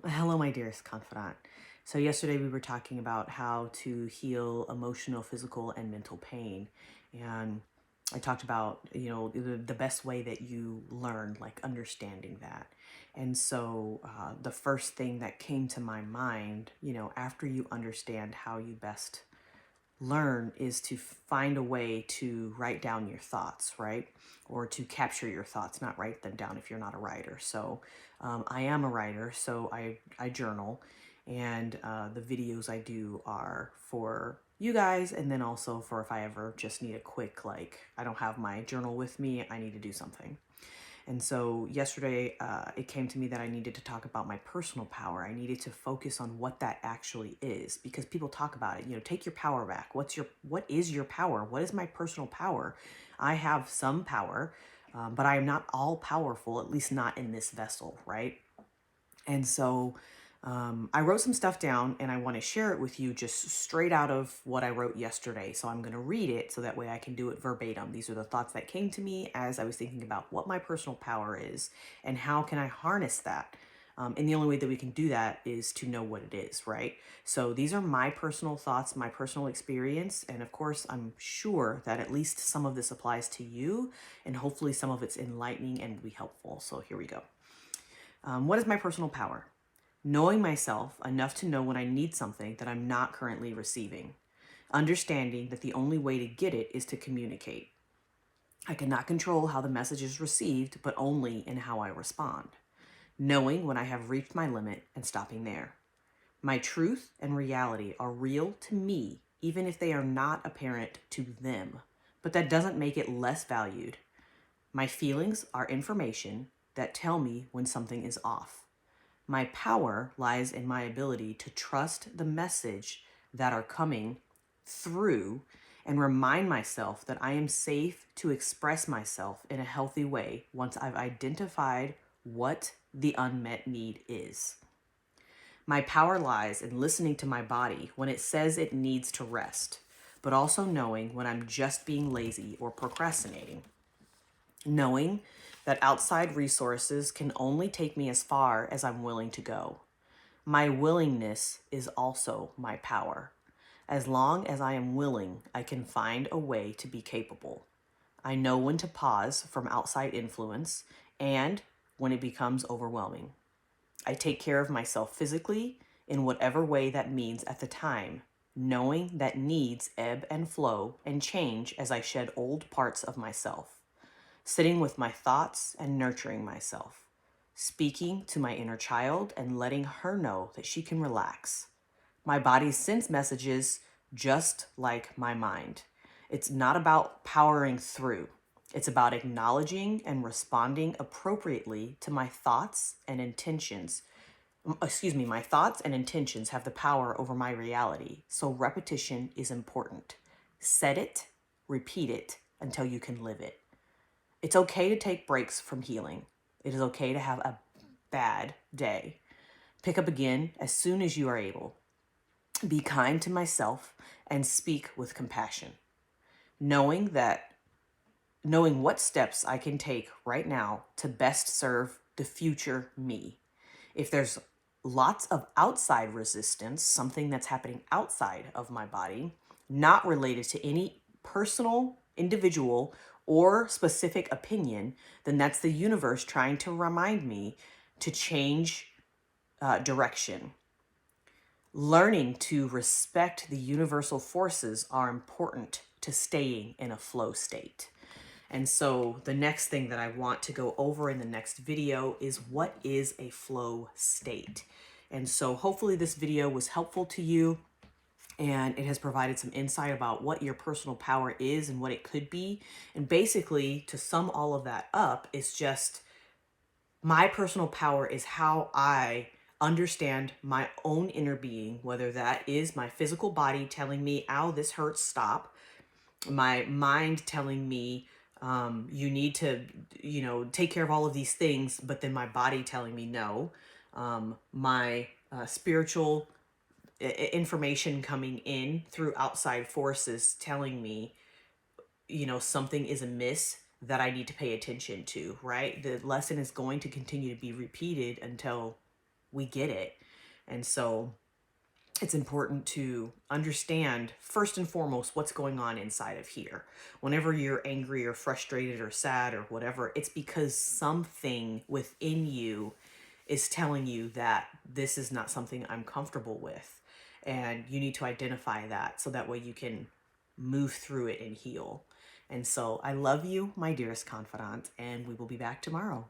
Hello, my dearest confidant. So, yesterday we were talking about how to heal emotional, physical, and mental pain. And I talked about, the best way that you learn, like understanding that. And so, the first thing that came to my mind, after you understand how you best learn is to find a way to write down your thoughts, right? Or to capture your thoughts, not write them down if you're not a writer. So I am a writer, so I journal, and the videos I do are for you guys, and then also for if I ever just need a quick, like, I don't have my journal with me, I need to do something. And so yesterday, it came to me that I needed to talk about my personal power. I needed to focus on what that actually is, because people talk about it. Take your power back. What is your power? What is my personal power? I have some power, but I am not all powerful, at least not in this vessel, right? And so I wrote some stuff down and I want to share it with you just straight out of what I wrote yesterday. So I'm going to read it so that way I can do it verbatim. These are the thoughts that came to me as I was thinking about what my personal power is and how can I harness that. And the only way that we can do that is to know what it is, right? So these are my personal thoughts, my personal experience. And of course, I'm sure that at least some of this applies to you, and hopefully some of it's enlightening and will be helpful. So here we go. What is my personal power? Knowing myself enough to know when I need something that I'm not currently receiving. Understanding that the only way to get it is to communicate. I cannot control how the message is received, but only in how I respond. Knowing when I have reached my limit and stopping there. My truth and reality are real to me, even if they are not apparent to them. But that doesn't make it less valued. My feelings are information that tell me when something is off. My power lies in my ability to trust the message that are coming through and remind myself that I am safe to express myself in a healthy way once I've identified what the unmet need is. My power lies in listening to my body when it says it needs to rest, but also knowing when I'm just being lazy or procrastinating. Knowing that outside resources can only take me as far as I'm willing to go. My willingness is also my power. As long as I am willing, I can find a way to be capable. I know when to pause from outside influence and when it becomes overwhelming. I take care of myself physically in whatever way that means at the time, knowing that needs ebb and flow and change as I shed old parts of myself. Sitting with my thoughts and nurturing myself, speaking to my inner child and letting her know that she can relax. My body sends messages just like my mind. It's not about powering through. It's about acknowledging and responding appropriately to my thoughts and intentions. My thoughts and intentions have the power over my reality, so repetition is important. Set it, repeat it until you can live it. It's okay to take breaks from healing. It is okay to have a bad day. Pick up again as soon as you are able. Be kind to myself and speak with compassion. Knowing that, knowing what steps I can take right now to best serve the future me. If there's lots of outside resistance, something that's happening outside of my body, not related to any personal, individual, or specific opinion, then that's the universe trying to remind me to change direction. Learning to respect the universal forces are important to staying in a flow state. And so the next thing that I want to go over in the next video is what is a flow state. And so hopefully this video was helpful to you and it has provided some insight about what your personal power is and what it could be. And basically, to sum all of that up, is just my personal power is how I understand my own inner being, whether that is my physical body telling me, ow, this hurts, stop. My mind telling me, you need to, take care of all of these things, but then my body telling me no. My spiritual information coming in through outside forces telling me, something is amiss that I need to pay attention to, right? The lesson is going to continue to be repeated until we get it. And so it's important to understand first and foremost what's going on inside of here. Whenever you're angry or frustrated or sad or whatever, it's because something within you is telling you that this is not something I'm comfortable with. And you need to identify that so that way you can move through it and heal. And so I love you, my dearest confidant, and we will be back tomorrow.